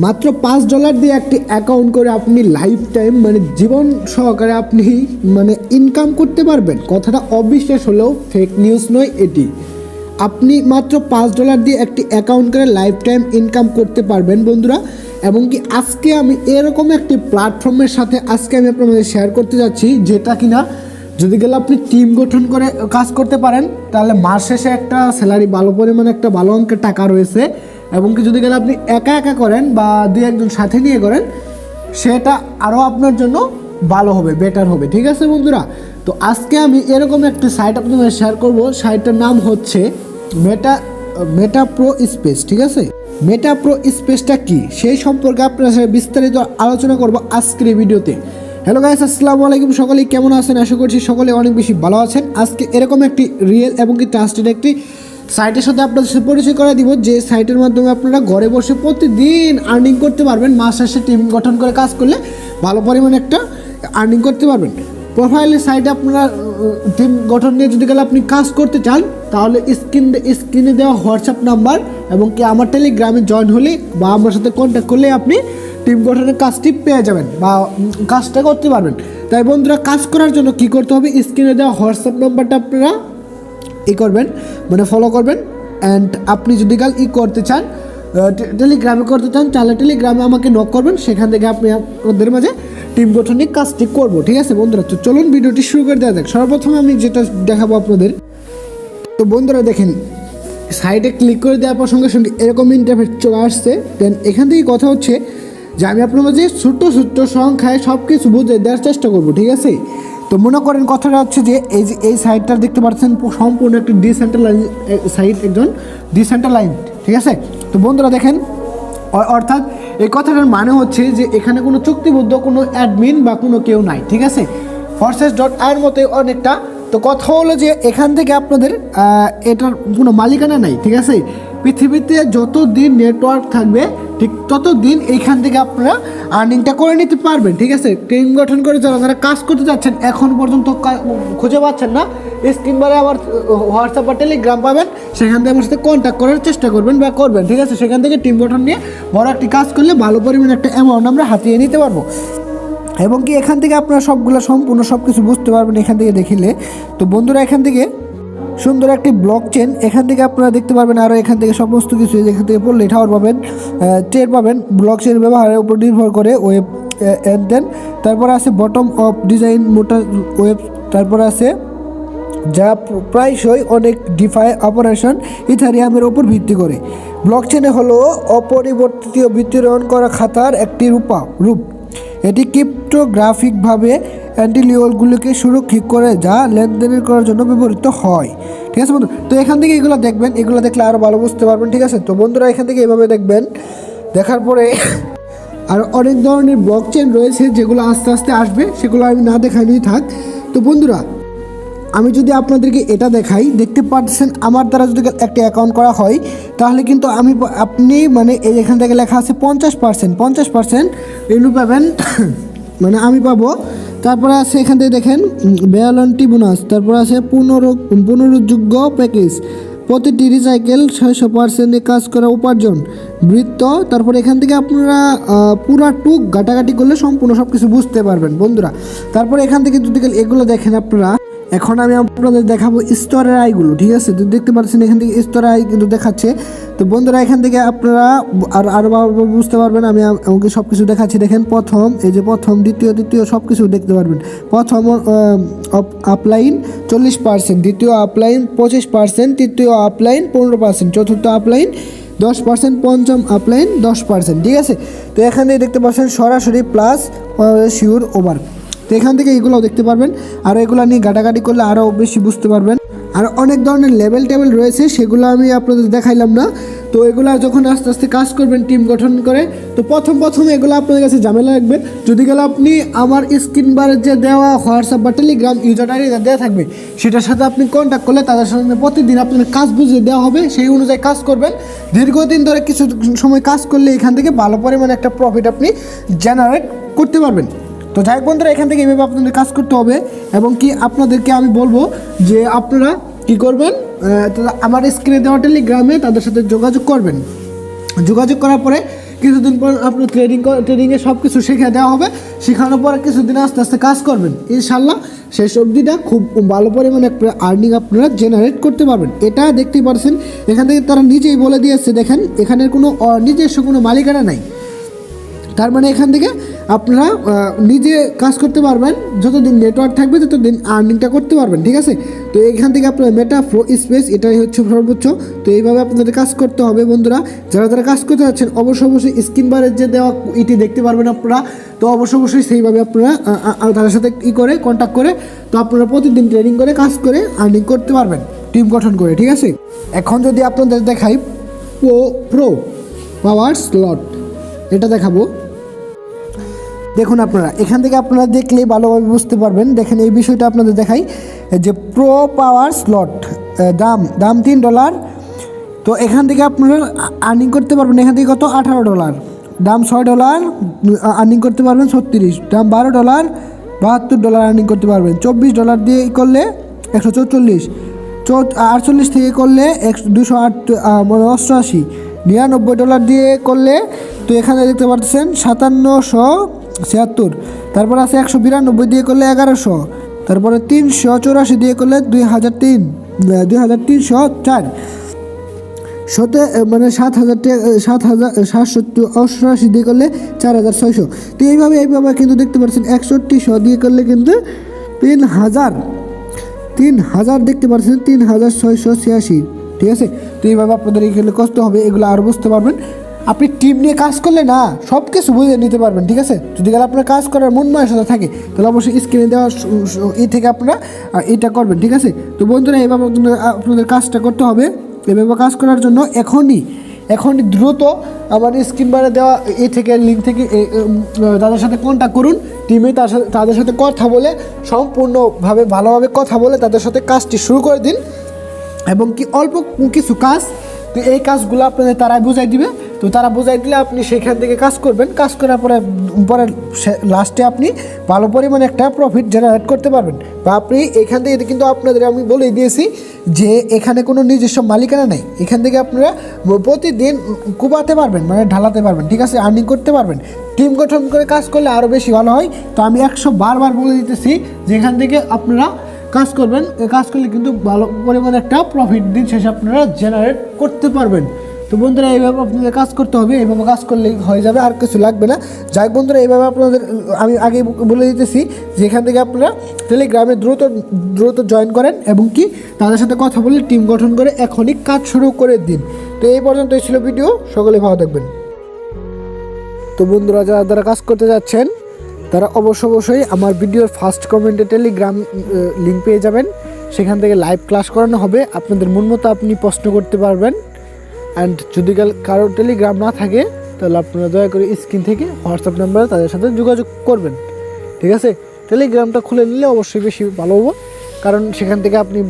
মাত্র $5 দিয়ে একটি অ্যাকাউন্ট করে আপনি লাইফ টাইম মানে জীবন সহকারে আপনি মানে ইনকাম করতে পারবেন। কথাটা অবিশ্বাস হলেও ফেক নিউজ নয় এটি। আপনি মাত্র $5 দিয়ে একটি অ্যাকাউন্ট করে লাইফ টাইম ইনকাম করতে পারবেন বন্ধুরা। এবং কি আজকে আমি এরকম একটি প্ল্যাটফর্মের সাথে আজকে আমি আপনাদের শেয়ার করতে যাচ্ছি, যেটা কিনা যদি গেলে আপনি টিম গঠন করে কাজ করতে পারেন তাহলে মাস শেষে একটা স্যালারি ভালো পরিমাণে একটা ভালো অঙ্কের টাকা রয়েছে। এবং কি যদি গেলে আপনি একা একা করেন বা দুই একজন সাথে নিয়ে করেন সেটা আরও আপনার জন্য ভালো হবে, বেটার হবে। ঠিক আছে বন্ধুরা, তো আজকে আমি এরকম একটি সাইট আপনাদের শেয়ার করব। সাইটটার নাম হচ্ছে মেটা প্রো স্পেস। ঠিক আছে, মেটা প্রো স্পেসটা কি সেই সম্পর্কে আপনার সাথে বিস্তারিত আলোচনা করব আজকের এই ভিডিওতে। হ্যালো গাইস, আসসালামু আলাইকুম। সকলেই কেমন আছেন? আশা করছি সকলে অনেক বেশি ভালো আছেন। আজকে এরকম একটি রিয়েল এবং কি ট্রাস্টেড একটি সাইটের সাথে আপনাদের সাথে পরিচয় করে দিব, যে সাইটের মাধ্যমে আপনারা ঘরে বসে প্রতিদিন আর্নিং করতে পারবেন। মাস শেষে টিম গঠন করে কাজ করলে ভালো পরিমাণে একটা আর্নিং করতে পারবেন। প্রোফাইলের সাইটে আপনারা টিম গঠন নিয়ে যদি গেলে আপনি কাজ করতে চান তাহলে স্ক্রিনে দেওয়া হোয়াটসঅ্যাপ নাম্বার এবং কি আমার টেলিগ্রামে জয়েন হলে বা আমার সাথে কন্ট্যাক্ট করলে আপনি টিম গঠনের কাজটি পেয়ে যাবেন বা কাজটা করতে পারবেন। তাই বন্ধুরা, কাজ করার জন্য কি করতে হবে, স্ক্রিনে দেওয়া হোয়াটসঅ্যাপ নাম্বারটা আপনারা করবেন, মানে ফলো করবেন। অ্যান্ড আপনি যদি করতে চান টেলিগ্রামে করতে চান তাহলে টেলিগ্রামে আমাকে নক করবেন, সেখান থেকে আপনি আপনাদের মাঝে টিম গঠনের কাজটি করবো। ঠিক আছে বন্ধুরা, তো চলুন ভিডিওটি শুরু করে দেওয়া যাক। সর্বপ্রথমে আমি যেটা দেখাবো আপনাদের, তো বন্ধুরা দেখেন সাইটে ক্লিক করে দেওয়ার পর সঙ্গে সঙ্গে এরকম ইন্টারফেস চলে আসছে। দেন এখান থেকে কথা হচ্ছে যে আমি আপনার মাঝে ছোট্ট ছোট্ট সংখ্যায় সব কিছু বুঝে দেওয়ার চেষ্টা করবো। ঠিক আছে, তো মনে করেন কথাটা হচ্ছে যে এই সাইটটা দেখতে পাচ্ছেন সম্পূর্ণ একটি ডিসেন্ট্রালাইজ সাইট, একজন ডিসেন্ট্রালাইজ। ঠিক আছে, তো বন্ধুরা দেখেন অর্থাৎ এই কথাটার মানে হচ্ছে যে এখানে কোনো চুক্তিবদ্ধ কোনো অ্যাডমিন বা কোনো কেউ নাই। ঠিক আছে, forces.ir মতো অনেকটা। তো কথা হলো যে এখান থেকে আপনাদের এটার কোনো মালিকানা নাই। ঠিক আছে, পৃথিবীতে যতদিন নেটওয়ার্ক থাকবে ঠিক ততদিন এইখান থেকে আপনারা আর্নিংটা করে নিতে পারবেন। ঠিক আছে, টিম গঠন করে যারা কাজ করতে যাচ্ছেন এখন পর্যন্ত খুঁজে পাচ্ছেন না, স্ক্রিন বারে আমার হোয়াটসঅ্যাপ বা টেলিগ্রাম পাবেন, সেখান থেকে আমার সাথে কন্ট্যাক্ট করার চেষ্টা করবেন বা করবেন। ঠিক আছে, সেখান থেকে টিম গঠন নিয়ে বড় একটি কাজ করলে ভালো পরিমাণে একটা অ্যামাউন্ট আমরা হাতিয়ে নিতে পারবো। এবং কি এখান থেকে আপনারা সবগুলো সম্পূর্ণ সব কিছু বুঝতে পারবেন এখান থেকে দেখিলে। তো বন্ধুরা এখান থেকে সুন্দর একটি ব্লক চেন এখান থেকে আপনারা দেখতে পারবেন। আরও এখান থেকে সমস্ত কিছু এখান থেকে পড়লে টাওয়ার পাবেন, টের পাবেন। ব্লক চেন ব্যবহারের উপর নির্ভর করে ওয়েব দেন তারপরে আছে bottom of design motor web, তারপরে আছে যা প্রায়শই অনেক ডিফাই অপারেশন ইথারিয়ামের ওপর ভিত্তি করে। ব্লক চেনে হলো অপরিবর্তিত বিতরণ করা খাতার একটি রূপ। এটি ক্রিপ্টোগ্রাফিকভাবে অ্যান্টিলিওলগুলোকে সুরক্ষিত করে যা লেনদেনের করার জন্য ব্যবহৃত হয়। ঠিক আছে বন্ধু, তো এখান থেকে এগুলো দেখবেন, এগুলো দেখলে আরও ভালো বুঝতে পারবেন। ঠিক আছে, তো বন্ধুরা এখান থেকে এভাবে দেখবেন, দেখার পরে আর অনেক ধরনের ব্লক চেন রয়েছে যেগুলো আস্তে আস্তে আসবে, সেগুলো আমি না দেখাইলেই থাক। তো বন্ধুরা আমি যদি আপনাদেরকে এটা দেখাই, দেখতে পাচ্ছেন আমার দ্বারা যদি একটা অ্যাকাউন্ট করা হয় তাহলে কিন্তু আপনি মানে এখান থেকে লেখা আছে 50% ভ্যালু পাবেন মানে আমি পাবো। তারপরে আছে এখান থেকে দেখেন বেয়ালন্টি বোনাস, তারপরে আছে পুনরুযোগ্য প্যাকেজ, প্রতিটি রিসাইকেল 600% কাজ করা উপার্জন বৃত্ত। তারপরে এখান থেকে আপনারা পুরা টুক ঘাটাঘাটি করলে সম্পূর্ণ সব কিছু বুঝতে পারবেন বন্ধুরা। তারপরে এখান থেকে যদি এগুলো দেখেন আপনারা, এখন আমি আপনাদের দেখাবো স্তরের আইগুলো। ঠিক আছে, তো দেখতে পাচ্ছেন এখান থেকে স্তরের আই কিন্তু দেখাচ্ছে। তো বন্ধুরা এখান থেকে আপনারা আরও বুঝতে পারবেন। আমি আমাকে সব কিছু দেখাচ্ছি। দেখেন প্রথম, এই যে প্রথম, দ্বিতীয় সব কিছু দেখতে পারবেন। প্রথম আপলাইন 40%, দ্বিতীয় আপলাইন 25%, তৃতীয় আপলাইন 15%, চতুর্থ আপলাইন 10%, পঞ্চম আপলাইন 10%। ঠিক আছে, তো এখান থেকে দেখতে পাচ্ছেন সরাসরি প্লাস শিওর ওভার। তো এখান থেকে এগুলোও দেখতে পারবেন, আর এগুলো নিয়ে ঘাটাঘাটি করলে আরও বেশি বুঝতে পারবেন। আর অনেক ধরনের টেবিল রয়েছে, সেগুলো আমি আপনাদের দেখাইলাম না। তো এগুলো যখন আস্তে আস্তে কাজ করবেন টিম গঠন করে, তো প্রথম এগুলো আপনাদের কাছে ঝামেলা লাগবে। যদি গেলে আপনি আমার স্ক্রিন বারে যে দেওয়া হোয়াটসঅ্যাপ বা টেলিগ্রাম ইউজার আইডি দেওয়া থাকবে, সেটার সাথে আপনি কন্ট্যাক্ট করলে তাদের সঙ্গে প্রতিদিন আপনার কাজ বুঝিয়ে দেওয়া হবে, সেই অনুযায়ী কাজ করবেন। দীর্ঘদিন ধরে কিছু সময় কাজ করলে এখান থেকে ভালো পরিমাণে একটা প্রফিট আপনি জেনারেট করতে পারবেন। তো যাই হোক বন্ধুরা, এখান থেকে এভাবে আপনাদের কাজ করতে হবে। এবং কি আপনাদেরকে আমি বলবো যে আপনারা কী করবেন, আমার স্ক্রিনে দেওয়া টেলিগ্রামে তাদের সাথে যোগাযোগ করবেন। যোগাযোগ করার পরে কিছুদিন পর আপনার ট্রেডিংয়ে সব কিছু শিখিয়ে দেওয়া হবে। শেখানোর পর কিছুদিন আস্তে আস্তে কাজ করবেন, ইনশাল্লাহ সেই সবজিটা খুব ভালো পরিমাণে একটা আর্নিং আপনারা জেনারেট করতে পারবেন। এটা দেখতেই পারছেন, এখান থেকে তারা নিজেই বলে দিয়েছে, দেখেন এখানের কোনো নিজস্ব কোনো মালিকানা নাই। তার মানে এখান থেকে আপনারা নিজে কাজ করতে পারবেন, যতদিন নেটওয়ার্ক থাকবে ততদিন আর্নিংটা করতে পারবেন, ঠিক আছে। তো এখান থেকে আপনার মেটা প্রো স্পেস এটাই হচ্ছে সর্বোচ্চ। তো এইভাবে আপনাদের কাজ করতে হবে বন্ধুরা। যারা কাজ করতে যাচ্ছেন অবশ্যই স্ক্রিন বারের যে দেওয়া ইটি দেখতে পারবেন আপনারা। তো অবশ্যই সেইভাবে আপনারা তাদের সাথে করে কন্ট্যাক্ট করে তো আপনারা প্রতিদিন ট্রেনিং করে কাজ করে আর্নিং করতে পারবেন টিম গঠন করে, ঠিক আছে। এখন যদি আপনাদের দেখাই প্রো পাওয়ার স্লট, এটা দেখাবো। দেখুন আপনারা এখান থেকে আপনারা দেখলেই ভালোভাবে বুঝতে পারবেন। দেখেন এই বিষয়টা আপনাদের দেখাই যে প্রো পাওয়ার স্লট দাম $3। তো এখান থেকে আপনারা আর্নিং করতে পারবেন, এখান থেকে কত $18, দাম $6, আর্নিং করতে পারবেন 36, দাম $12, $72 আর্নিং করতে পারবেন। $24 দিয়ে করলে 144, 48 থেকে করলে 288, $99 দিয়ে করলে তো এখানে দেখতে পাচ্ছেন 5776, তারপর আছে 192 দিয়ে করলে 1100, তারপরে 384 দিয়ে করলে 2304, মানে 7,788 দিয়ে করলে 4600। তো এইভাবে কিন্তু দেখতে পাচ্ছেন 6100 দিয়ে করলে কিন্তু 3000 দেখতে পাচ্ছেন 3686, ঠিক আছে। তো এইভাবে আপনাদের এখানে কষ্ট হবে, এগুলো আরও বুঝতে পারবেন। আপনি টিম নিয়ে কাজ করলে না সব কিছু বুঝে নিতে পারবেন, ঠিক আছে। যদি আপনার কাজ করার মন মানসিকতা থাকে তাহলে অবশ্যই স্ক্রিনে দেওয়া থেকে আপনারা এটা করবেন, ঠিক আছে। তো বন্ধুরা এইভাবে আপনাদের কাজটা করতে হবে। এভাবে কাজ করার জন্য এখনই দ্রুত আমার স্ক্রিন বারে দেওয়া থেকে লিঙ্ক থেকে তাদের সাথে কন্ট্যাক্ট করুন। টিমে তাদের সাথে কথা বলে সম্পূর্ণভাবে ভালোভাবে কথা বলে তাদের সাথে কাজটি শুরু করে দিন। এবং কি অল্প কিছু কাজ, তো এই কাজগুলো আপনাদের তারাই বুঝাই দিবে। তো তারা বুঝাই দিলে আপনি সেখান থেকে কাজ করবেন, কাজ করার পরে লাস্টে আপনি ভালো পরিমাণে একটা প্রফিট জেনারেট করতে পারবেন। বা আপনি এখান থেকে কিন্তু আপনাদের আমি বলেই দিয়েছি যে এখানে কোনো নিজস্ব মালিকানা নেই। এখান থেকে আপনারা প্রতিদিন কুবাতে পারবেন, মানে ঢালাতে পারবেন, ঠিক আছে, আর্নিং করতে পারবেন। টিম গঠন করে কাজ করলে আরও বেশি ভালো হয়। তো আমি 100 বার বলে দিতেছি যে এখান থেকে আপনারা কাজ করবেন, কাজ করলে কিন্তু ভালো পরিমাণে একটা প্রফিট দিন শেষে আপনারা জেনারেট করতে পারবেন। তো বন্ধুরা এইভাবে আপনাদের কাজ করতে হবে, এইভাবে কাজ করলেই হয়ে যাবে, আর কিছু লাগবে না। যাই বন্ধুরা এইভাবে আপনাদের আমি আগে বলে দিতেছি যে এখান থেকে আপনারা টেলিগ্রামে দ্রুত জয়েন করেন এবং কি তাদের সাথে কথা বলে টিম গঠন করে এখনই কাজ শুরু করে দিন। তো এই পর্যন্তই ছিল ভিডিও, সকলে ভালো থাকবেন। তো বন্ধুরা যারা কাজ করতে যাচ্ছেন তারা অবশ্যই আমার ভিডিওর ফার্স্ট কমেন্টে টেলিগ্রাম লিঙ্ক পেয়ে যাবেন। সেখান থেকে লাইভ ক্লাস করানো হবে, আপনাদের মন মতো আপনি প্রশ্ন করতে পারবেন। অ্যান্ড যদি কারো টেলিগ্রাম না থাকে তাহলে আপনারা দয়া করে স্ক্রিন থেকে হোয়াটসঅ্যাপ নাম্বারে তাদের সাথে যোগাযোগ করবেন, ঠিক আছে। টেলিগ্রামটা খুলে নিলে অবশ্যই বেশি ভালো হবে, কারণ সেখান থেকে আপনি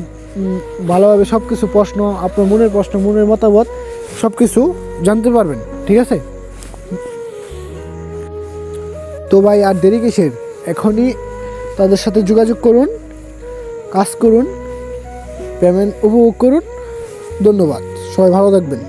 ভালোভাবে সব কিছু প্রশ্ন, আপনার মনের প্রশ্ন, মনের মতামত সব কিছু জানতে পারবেন, ঠিক আছে। তো ভাই আর দেরি কিসের, এখনই তাদের সাথে যোগাযোগ করুন, কাজ করুন, পেমেন্ট উপভোগ করুন। ধন্যবাদ, সবাই ভালো থাকবেন।